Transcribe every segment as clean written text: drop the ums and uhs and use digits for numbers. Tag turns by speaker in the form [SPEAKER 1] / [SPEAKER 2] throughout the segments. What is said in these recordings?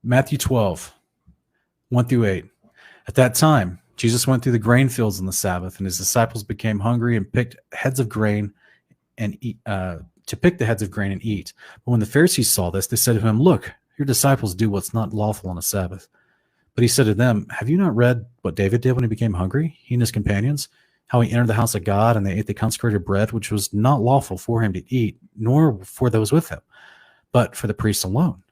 [SPEAKER 1] Matthew 12, 1 through 8. At that time, Jesus went through the grain fields on the Sabbath, and his disciples became hungry and picked heads of grain and eat, to pick the heads of grain and eat. But when the Pharisees saw this, they said to him, "Look, your disciples do what's not lawful on a Sabbath." But he said to them, "Have you not read what David did when he became hungry, he and his companions? How he entered the house of God, and they ate the consecrated bread, which was not lawful for him to eat, nor for those with him, but for the priests alone.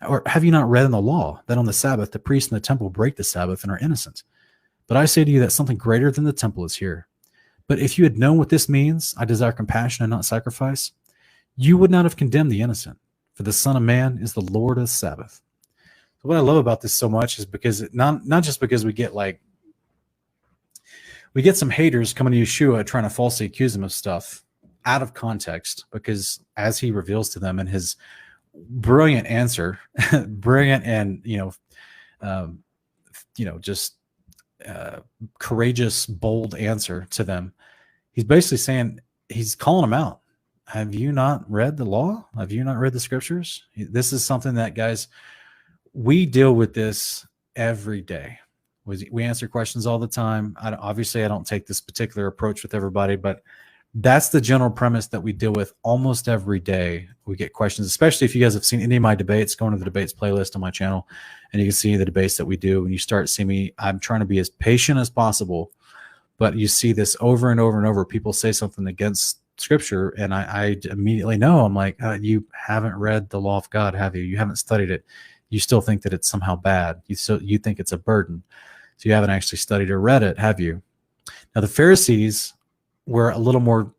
[SPEAKER 1] Or have you not read in the law that on the Sabbath the priests in the temple break the Sabbath and are innocent? But I say to you that something greater than the temple is here. But if you had known what this means, I desire compassion and not sacrifice, you would not have condemned the innocent, for the Son of Man is the Lord of the Sabbath." So what I love about this so much is because not just because we get some haters coming to Yeshua trying to falsely accuse him of stuff out of context, because as he reveals to them in his brilliant answer, brilliant and just courageous, bold answer to them, he's basically saying, he's calling them out. Have you not read the law? Have you not read the scriptures? This is something that, guys, we deal with this every day. We answer questions all the time. Obviously, I don't take this particular approach with everybody, but that's the general premise that we deal with almost every day. We get questions, especially if you guys have seen any of my debates. Go into the debates playlist on my channel, and you can see the debates that we do. When you start seeing me, I'm trying to be as patient as possible, but you see this over and over and over. People say something against scripture, and I immediately know. I'm like, you haven't read the law of God, have you? You haven't studied it. You still think that it's somehow bad. You think it's a burden. So you haven't actually studied or read it, have you? Now, the Pharisees were a little more,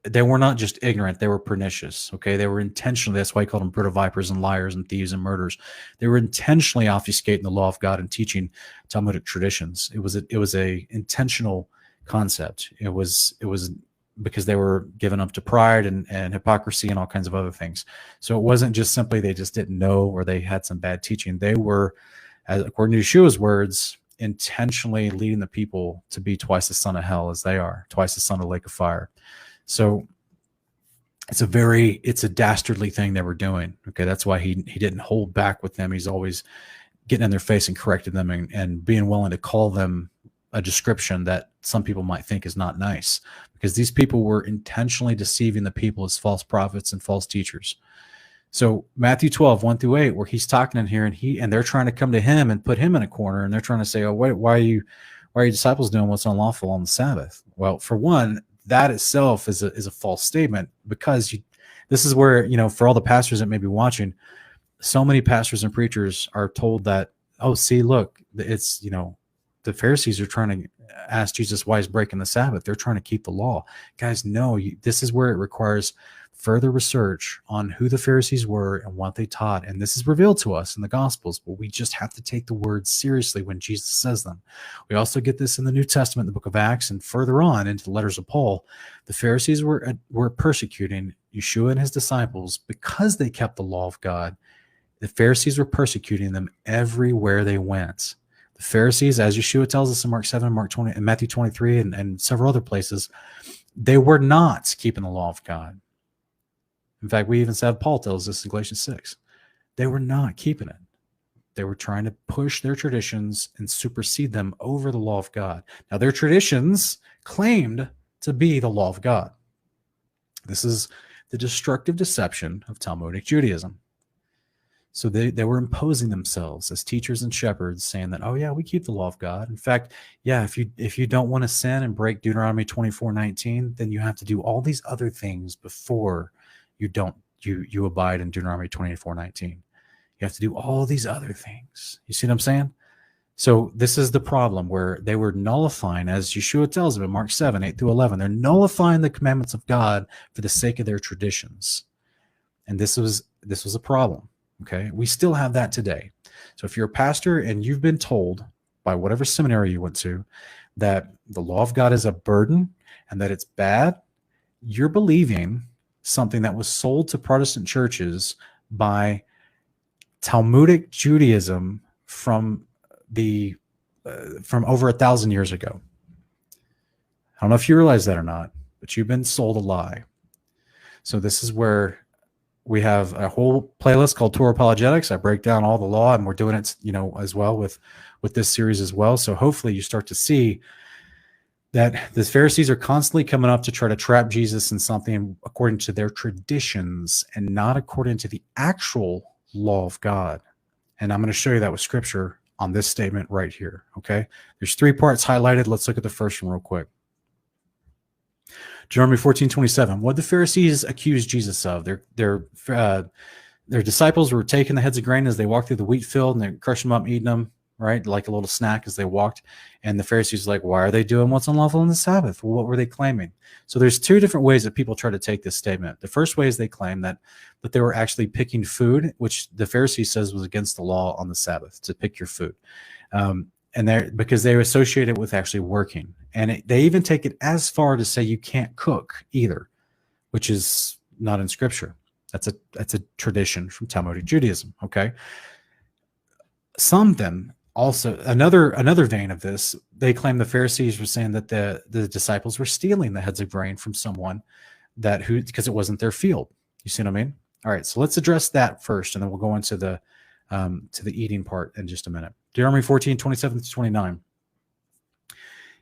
[SPEAKER 1] they were not just ignorant, they were pernicious. Okay, they were intentionally, that's why he called them brood of vipers and liars and thieves and murderers. They were intentionally obfuscating the law of God and teaching Talmudic traditions. It was a intentional concept. It was because they were given up to pride and hypocrisy and all kinds of other things. So it wasn't just simply they just didn't know or they had some bad teaching. They were, according to Yeshua's words, intentionally leading the people to be twice the son of hell as they are, twice the son of the lake of fire. So it's a dastardly thing they were doing. Okay, that's why he didn't hold back with them. He's always getting in their face and correcting them and being willing to call them a description that some people might think is not nice, because these people were intentionally deceiving the people as false prophets and false teachers. So Matthew 12, 1 through 8, where he's talking in here and they're trying to come to him and put him in a corner, and they're trying to say, "Oh, why are your disciples doing what's unlawful on the Sabbath?" Well, for one, that itself is a false statement, because this is where, for all the pastors that may be watching, so many pastors and preachers are told that, "Oh, see, look, it's, the Pharisees are trying to ask Jesus why he's breaking the Sabbath. They're trying to keep the law." Guys, no, this is where it requires further research on who the Pharisees were and what they taught. And this is revealed to us in the Gospels, but we just have to take the words seriously when Jesus says them. We also get this in the New Testament, the book of Acts, and further on into the letters of Paul. The Pharisees were persecuting Yeshua and his disciples because they kept the law of God. The Pharisees were persecuting them everywhere they went. The Pharisees, as Yeshua tells us in Mark 7, Mark 20, and Matthew 23, and several other places, they were not keeping the law of God. In fact, we even said, Paul tells us in Galatians 6, they were not keeping it. They were trying to push their traditions and supersede them over the law of God. Now, their traditions claimed to be the law of God. This is the destructive deception of Talmudic Judaism. So they were imposing themselves as teachers and shepherds, saying that, "Oh yeah, we keep the law of God. In fact, yeah, if you don't want to sin and break Deuteronomy 24:19, then you have to do all these other things before you abide in Deuteronomy 24:19. You have to do all these other things." You see what I'm saying? So this is the problem, where they were nullifying, as Yeshua tells them in Mark 7, 8 through 11, they're nullifying the commandments of God for the sake of their traditions. And this was a problem. Okay, we still have that today. So if you're a pastor and you've been told by whatever seminary you went to that the law of God is a burden and that it's bad, you're believing something that was sold to Protestant churches by Talmudic Judaism from over 1,000 years ago. I don't know if you realize that or not, but you've been sold a lie. So this is where We have a whole playlist called Torah Apologetics. I break down all the law, and we're doing it, as well with this series as well. So hopefully you start to see that the Pharisees are constantly coming up to try to trap Jesus in something according to their traditions and not according to the actual law of God. And I'm going to show you that with scripture on this statement right here. Okay. There's 3 parts highlighted. Let's look at the first one real quick. Deuteronomy 14:27. What the Pharisees accused Jesus of? Their disciples were taking the heads of grain as they walked through the wheat field, and they're crushing them up, eating them, right? Like a little snack as they walked. And the Pharisees were like, why are they doing what's unlawful on the Sabbath? Well, what were they claiming? So there's 2 different ways that people try to take this statement. The first way is they claim that they were actually picking food, which the Pharisee says was against the law on the Sabbath, to pick your food. And because they associate it with actually working. And they even take it as far to say you can't cook either, which is not in scripture. That's a tradition from Talmudic Judaism. Okay. Some of them also, another vein of this, they claim the Pharisees were saying that the disciples were stealing the heads of grain from someone because it wasn't their field. You see what I mean? All right. So let's address that first, and then we'll go into the eating part in just a minute. Deuteronomy 14:27-29.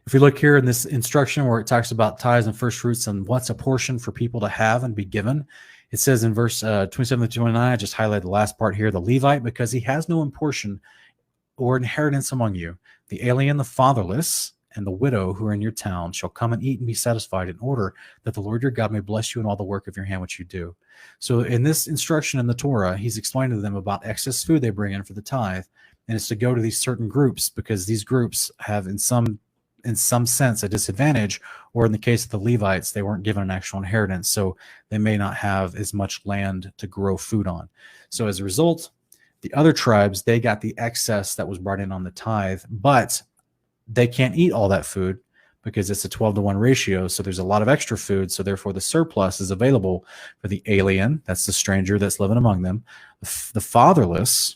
[SPEAKER 1] If we look here in this instruction where it talks about tithes and first fruits and what's a portion for people to have and be given, it says in verse 27-29, I just highlighted the last part here, the Levite, because he has no portion or inheritance among you, the alien, the fatherless, and the widow who are in your town shall come and eat and be satisfied, in order that the Lord your God may bless you in all the work of your hand which you do. So in this instruction in the Torah, he's explaining to them about excess food they bring in for the tithe, and it's to go to these certain groups, because these groups have in some sense a disadvantage, or in the case of the Levites, they weren't given an actual inheritance, so they may not have as much land to grow food on. So as a result, the other tribes, they got the excess that was brought in on the tithe, but they can't eat all that food because it's a 12-to-1 ratio. So there's a lot of extra food. So therefore the surplus is available for the alien. That's the stranger that's living among them. The fatherless,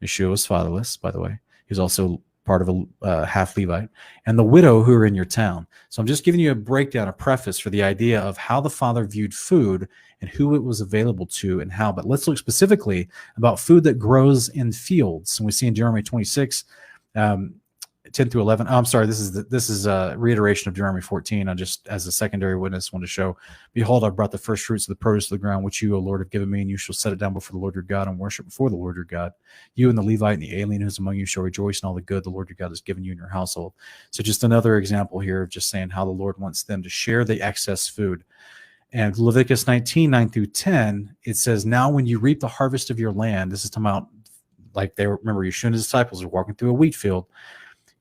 [SPEAKER 1] Yeshua was fatherless, by the way. He was also part of a half Levite, and the widow who are in your town. So I'm just giving you a breakdown, a preface for the idea of how the Father viewed food and who it was available to and how. But let's look specifically about food that grows in fields. And we see in Deuteronomy 26, 10-11. Oh, I'm sorry, this is a reiteration of Deuteronomy 14. I just, as a secondary witness, want to show, behold, I brought the first fruits of the produce of the ground, which you, O Lord, have given me, and you shall set it down before the Lord your God and worship before the Lord your God. You and the Levite and the alien who is among you shall rejoice in all the good the Lord your God has given you in your household. So just another example here of just saying how the Lord wants them to share the excess food. And Leviticus 19:9-10, it says, now when you reap the harvest of your land, this is talking about, like, remember, Yeshua and his disciples are walking through a wheat field.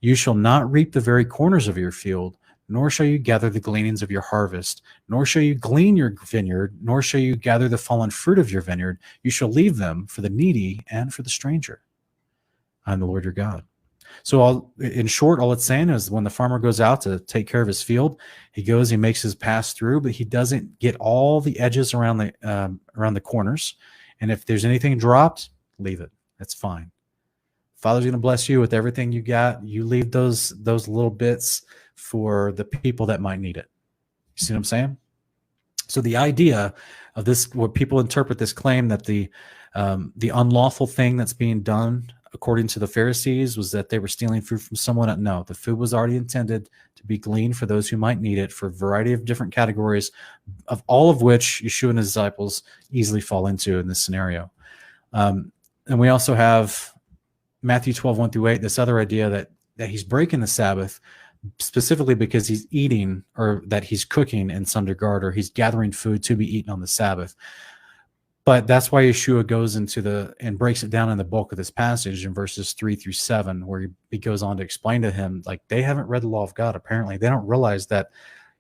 [SPEAKER 1] You shall not reap the very corners of your field, nor shall you gather the gleanings of your harvest, nor shall you glean your vineyard, nor shall you gather the fallen fruit of your vineyard. You shall leave them for the needy and for the stranger. I'm the Lord your God. So in short, all it's saying is when the farmer goes out to take care of his field, he goes, he makes his pass through, but he doesn't get all the edges around the corners. And if there's anything dropped, leave it. That's fine. Father's going to bless you with everything you got. You leave those little bits for the people that might need it. You see what I'm saying? So the idea of this, what people interpret this claim that the unlawful thing that's being done, according to the Pharisees, was that they were stealing food from someone. No, the food was already intended to be gleaned for those who might need it, for a variety of different categories, of all of which Yeshua and his disciples easily fall into in this scenario. And we also have Matthew 12:1-8, this other idea that he's breaking the Sabbath specifically because he's eating, or that he's cooking in some regard, or he's gathering food to be eaten on the Sabbath. But that's why Yeshua goes into and breaks it down in the bulk of this passage in verses 3-7, where he goes on to explain to him, like, they haven't read the law of God. Apparently, they don't realize that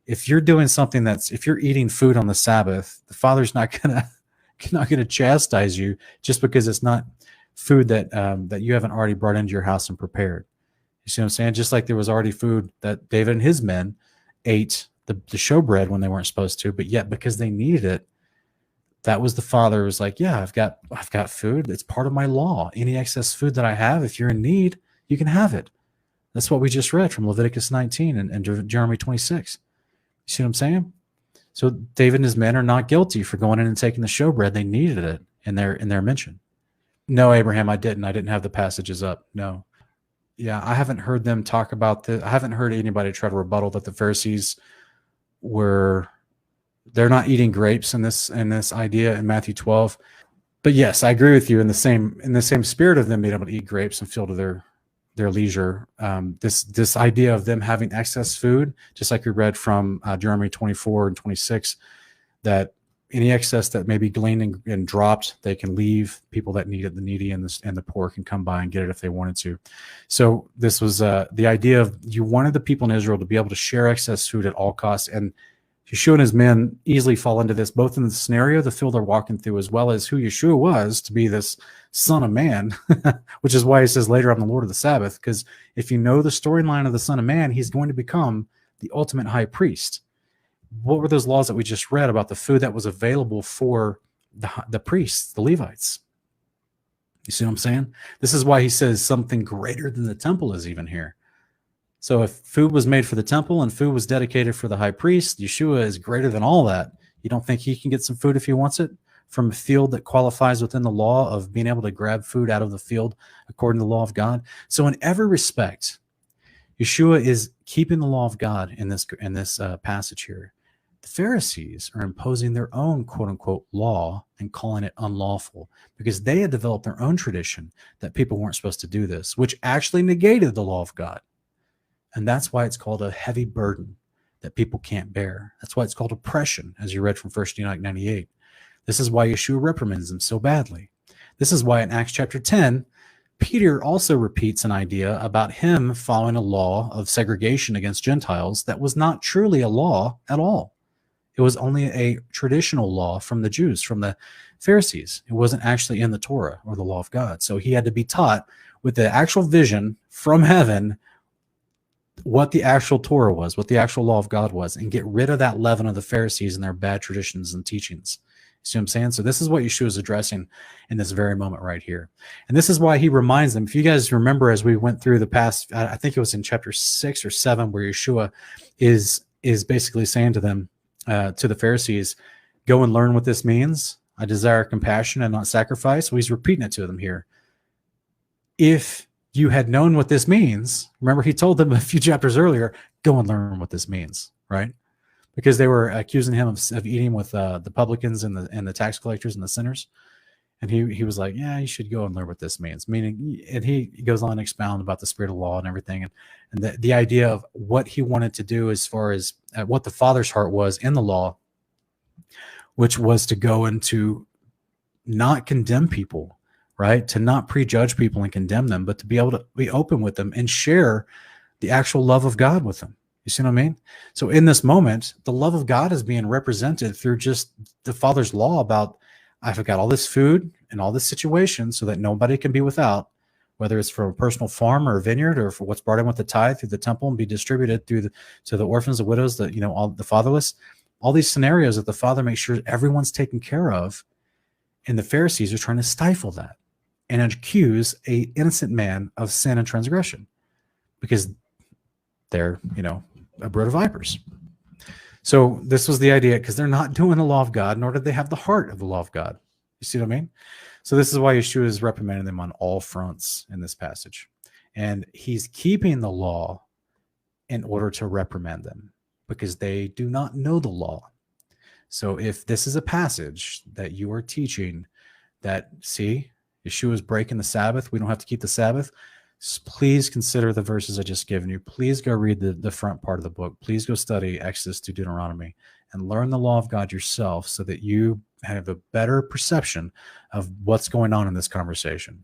[SPEAKER 1] if you're doing something if you're eating food on the Sabbath, the Father's not gonna chastise you just because it's not food that you haven't already brought into your house and prepared. You see what I'm saying? Just like there was already food that David and his men ate, the showbread, when they weren't supposed to, but yet because they needed it, that was the Father was like, yeah, I've got food. It's part of my law. Any excess food that I have, if you're in need, you can have it. That's what we just read from Leviticus 19 and Deuteronomy 26. You see what I'm saying? So David and his men are not guilty for going in and taking the showbread. They needed it in their mention. No, Abraham, I didn't have the passages up. No. Yeah, I haven't heard them talk about I haven't heard anybody try to rebuttal that the Pharisees they're not eating grapes in this idea in Matthew 12. But yes, I agree with you in the same spirit of them being able to eat grapes and feel to their leisure. This idea of them having excess food, just like we read from Deuteronomy 24 and 26, that any excess that may be gleaned and dropped, they can leave. People that need it, the needy and the poor, can come by and get it if they wanted to. So this was the idea of, you wanted the people in Israel to be able to share excess food at all costs. And Yeshua and his men easily fall into this, both in the scenario, the field they're walking through, as well as who Yeshua was to be this Son of Man, which is why he says later, I'm the Lord of the Sabbath. Because if you know the storyline of the Son of Man, he's going to become the ultimate high priest. What were those laws that we just read about the food that was available for the priests, the Levites? You see what I'm saying? This is why he says something greater than the temple is even here. So if food was made for the temple and food was dedicated for the high priest, Yeshua is greater than all that. You don't think he can get some food if he wants it from a field that qualifies within the law of being able to grab food out of the field according to the law of God? So in every respect, Yeshua is keeping the law of God in this passage here. The Pharisees are imposing their own quote-unquote law and calling it unlawful because they had developed their own tradition that people weren't supposed to do this, which actually negated the law of God. And that's why it's called a heavy burden that people can't bear. That's why it's called oppression, as you read from 1 Enoch 98. This is why Yeshua reprimands them so badly. This is why in Acts chapter 10, Peter also repeats an idea about him following a law of segregation against Gentiles that was not truly a law at all. It was only a traditional law from the Jews, from the Pharisees. It wasn't actually in the Torah or the law of God. So he had to be taught with the actual vision from heaven what the actual Torah was, what the actual law of God was, and get rid of that leaven of the Pharisees and their bad traditions and teachings. You see what I'm saying? So this is what Yeshua is addressing in this very moment right here. And this is why he reminds them. If you guys remember, as we went through the past, I think it was in chapter 6 or 7, where Yeshua is basically saying to them, to the Pharisees, go and learn what this means. I desire compassion and not sacrifice. Well, he's repeating it to them here. If you had known what this means, remember he told them a few chapters earlier, go and learn what this means, right? Because they were accusing him of eating with the publicans and the tax collectors and the sinners. And he was like, yeah, you should go and learn what this means. Meaning, and he goes on to expound about the spirit of law and everything. And the idea of what he wanted to do as far as what the Father's heart was in the law, which was to go and to not condemn people, right? To not prejudge people and condemn them, but to be able to be open with them and share the actual love of God with them. You see what I mean? So in this moment, the love of God is being represented through just the Father's law about, I've got all this food and all this situation so that nobody can be without, whether it's for a personal farm or a vineyard or for what's brought in with the tithe through the temple and be distributed to the orphans, the widows, all the fatherless, all these scenarios that the Father makes sure everyone's taken care of. And the Pharisees are trying to stifle that and accuse a innocent man of sin and transgression because they're, a brood of vipers. So this was the idea, because they're not doing the law of God, nor did they have the heart of the law of God. You see what I mean? So this is why Yeshua is reprimanding them on all fronts in this passage. And he's keeping the law in order to reprimand them because they do not know the law. So if this is a passage that you are teaching that, see, Yeshua is breaking the Sabbath, we don't have to keep the Sabbath, please consider the verses I just given you. Please go read the front part of the book. Please go study Exodus to Deuteronomy and learn the law of God yourself so that you have a better perception of what's going on in this conversation.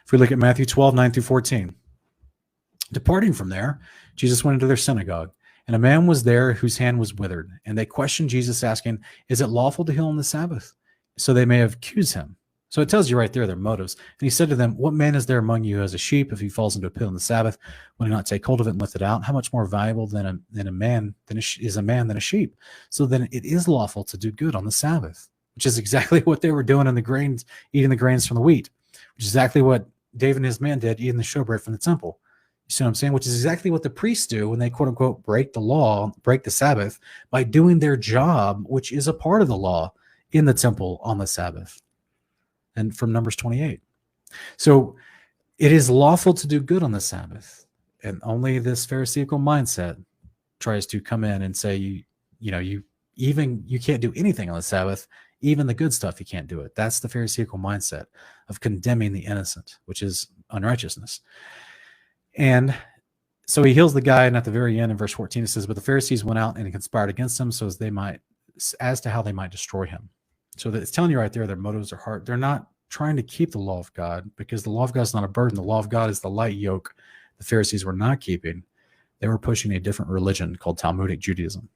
[SPEAKER 1] If we look at Matthew 12, 9 through 14. Departing from there, Jesus went into their synagogue, and a man was there whose hand was withered. And they questioned Jesus, asking, is it lawful to heal on the Sabbath? So they may have accused him. So it tells you right there their motives. And he said to them, what man is there among you who has a sheep? If he falls into a pit on the Sabbath, will he not take hold of it and lift it out? How much more valuable is a man than a sheep? So then it is lawful to do good on the Sabbath, which is exactly what they were doing in the grains, eating the grains from the wheat, which is exactly what David and his men did, eating the showbread from the temple. You see what I'm saying? Which is exactly what the priests do when they quote unquote break the law, break the Sabbath by doing their job, which is a part of the law in the temple on the Sabbath. And from Numbers 28. So it is lawful to do good on the Sabbath. And only this Pharisaical mindset tries to come in and say, you can't do anything on the Sabbath, even the good stuff, you can't do it. That's the Pharisaical mindset of condemning the innocent, which is unrighteousness. And so he heals the guy, and at the very end in verse 14, it says, but the Pharisees went out and conspired against him as to how they might destroy him. So that it's telling you right there, their motives are hard. They're not trying to keep the law of God, because the law of God is not a burden. The law of God is the light yoke the Pharisees were not keeping. They were pushing a different religion called Talmudic Judaism.